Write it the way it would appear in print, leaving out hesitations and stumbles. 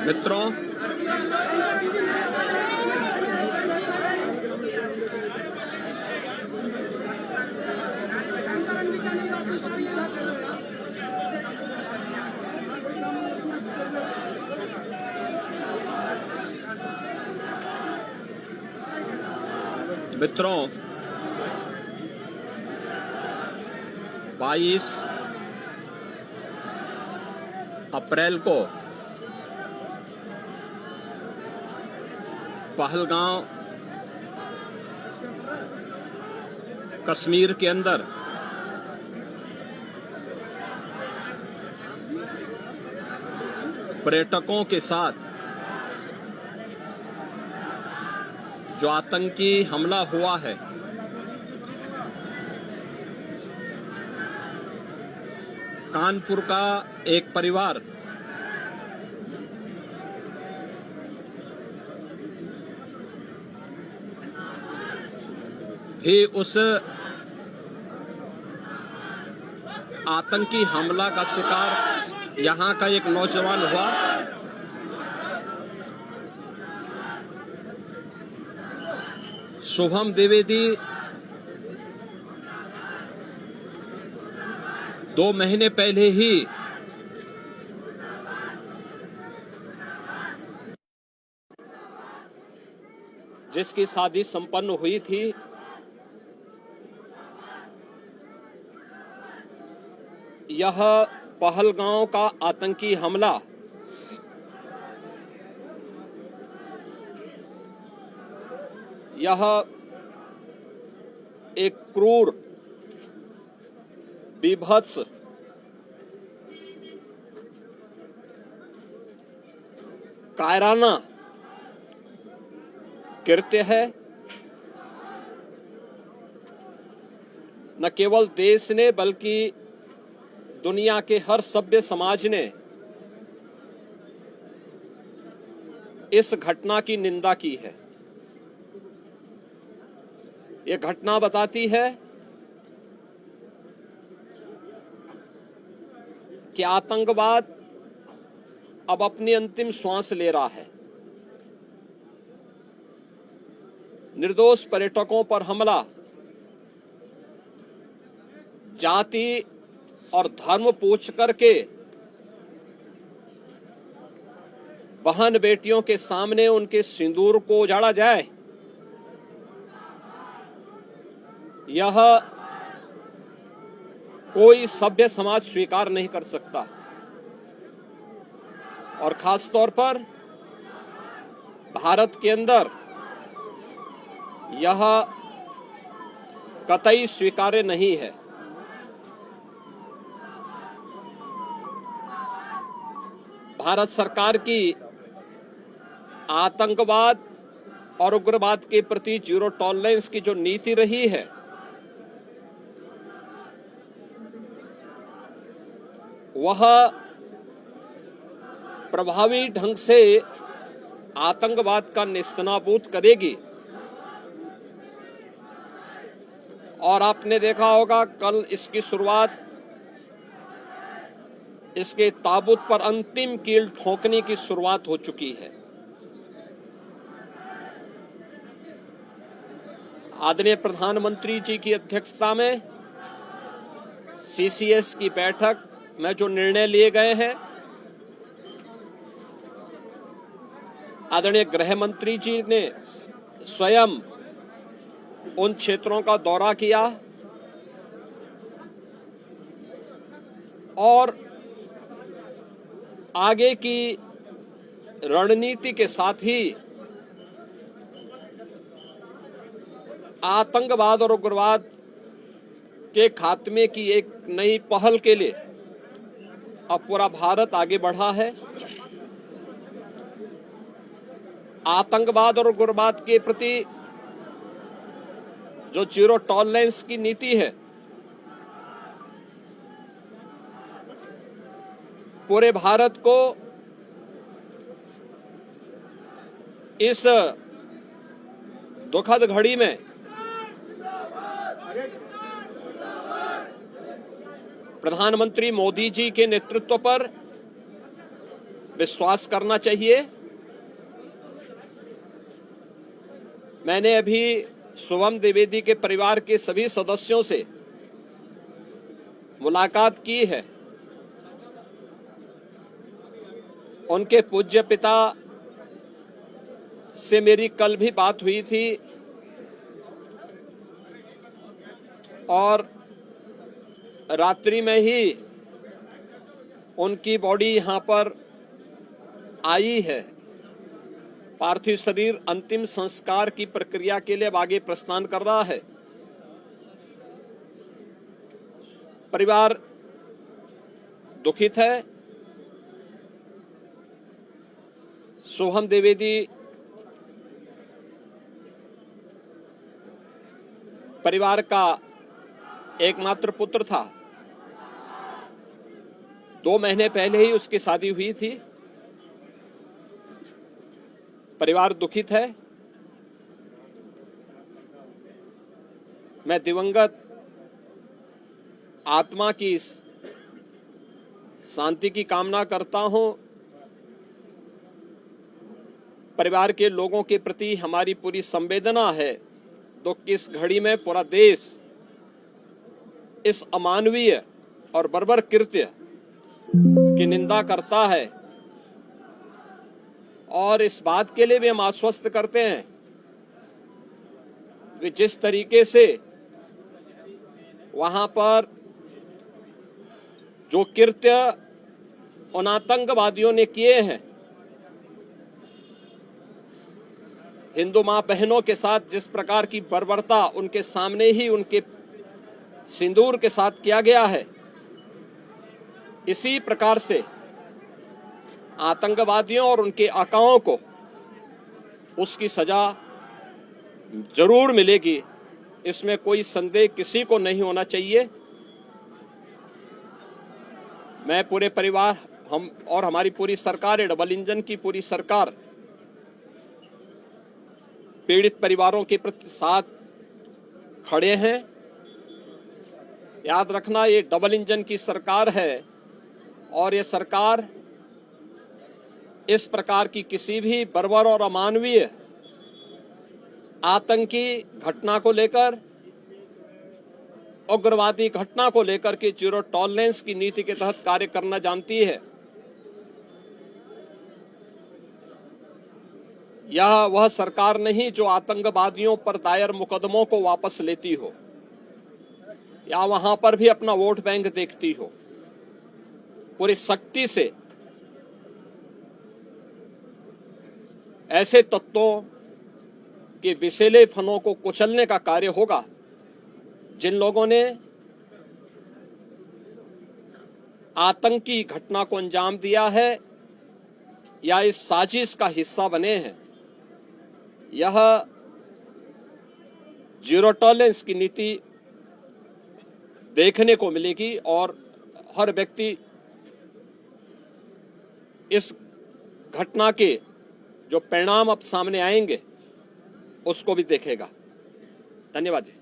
मित्रों, मित्रों 22 अप्रैल को पहलगांव कश्मीर के अंदर पर्यटकों के साथ जो आतंकी हमला हुआ है, कानपुर का एक परिवार भी उस आतंकी हमला का शिकार यहां का एक नौजवान हुआ। शुभम द्विवेदी 2 महीने पहले ही जिसकी शादी संपन्न हुई थी, यह पहलगांव का आतंकी हमला यह एक क्रूर, बीभत्स, कायराना कृत्य है। न केवल देश ने बल्कि दुनिया के हर सभ्य समाज ने इस घटना की निंदा की है। यह घटना बताती है कि आतंकवाद अब अपनी अंतिम श्वास ले रहा है। निर्दोष पर्यटकों पर हमला जाति और धर्म पूछ करके बहन बेटियों के सामने उनके सिंदूर को उजाड़ा जाए, यह कोई सभ्य समाज स्वीकार नहीं कर सकता। और खास तौर पर भारत के अंदर यह कतई स्वीकार्य नहीं है। भारत सरकार की आतंकवाद और उग्रवाद के प्रति जीरो टॉलरेंस की जो नीति रही है, वह प्रभावी ढंग से आतंकवाद का नेस्तनाबूद करेगी। और आपने देखा होगा, कल इसकी शुरुआत, इसके ताबूत पर अंतिम कील ठोकने की शुरुआत हो चुकी है। आदरणीय प्रधानमंत्री जी की अध्यक्षता में सीसीएस की बैठक में जो निर्णय लिए गए हैं, आदरणीय गृह मंत्री जी ने स्वयं उन क्षेत्रों का दौरा किया और आगे की रणनीति के साथ ही आतंकवाद और उग्रवाद के खात्मे की एक नई पहल के लिए अब पूरा भारत आगे बढ़ा है। आतंकवाद और उग्रवाद के प्रति जो जीरो टॉलरेंस की नीति है, पूरे भारत को इस दुखद घड़ी में प्रधानमंत्री मोदी जी के नेतृत्व पर विश्वास करना चाहिए। मैंने अभी शुभम द्विवेदी के परिवार के सभी सदस्यों से मुलाकात की है। उनके पूज्य पिता से मेरी कल भी बात हुई थी और रात्रि में ही उनकी बॉडी यहां पर आई है। पार्थिव शरीर अंतिम संस्कार की प्रक्रिया के लिए आगे प्रस्थान कर रहा है। परिवार दुखित है। शुभम द्विवेदी परिवार का एकमात्र पुत्र था। 2 महीने पहले ही उसकी शादी हुई थी। परिवार दुखित है। मैं दिवंगत आत्मा की शांति की कामना करता हूं। परिवार के लोगों के प्रति हमारी पूरी संवेदना है। दुख की इस घड़ी में पूरा देश इस अमानवीय और बर्बर कृत्य की निंदा करता है और इस बात के लिए भी हम आश्वस्त करते हैं कि जिस तरीके से वहां पर जो कृत्य उन आतंकवादियों ने किए हैं, हिंदू मां बहनों के साथ जिस प्रकार की बर्बरता उनके सामने ही उनके सिंदूर के साथ किया गया है, इसी प्रकार से आतंकवादियों और उनके आकाओं को उसकी सजा जरूर मिलेगी। इसमें कोई संदेह किसी को नहीं होना चाहिए। मैं पूरे परिवार, हम और हमारी पूरी सरकार, डबल इंजन की पूरी सरकार पीड़ित परिवारों के प्रति साथ खड़े हैं। याद रखना, ये डबल इंजन की सरकार है और ये सरकार इस प्रकार की किसी भी बर्बर और अमानवीय आतंकी घटना को लेकर, उग्रवादी घटना को लेकर के जीरो टॉलरेंस की नीति के तहत कार्य करना जानती है। यह वह सरकार नहीं जो आतंकवादियों पर दायर मुकदमों को वापस लेती हो या वहां पर भी अपना वोट बैंक देखती हो। पूरी सख्ती से ऐसे तत्वों के विषैले फनों को कुचलने का कार्य होगा जिन लोगों ने आतंकी घटना को अंजाम दिया है या इस साजिश का हिस्सा बने हैं। यह जीरो टॉलरेंस की नीति देखने को मिलेगी और हर व्यक्ति इस घटना के जो परिणाम अब सामने आएंगे उसको भी देखेगा। धन्यवाद जी।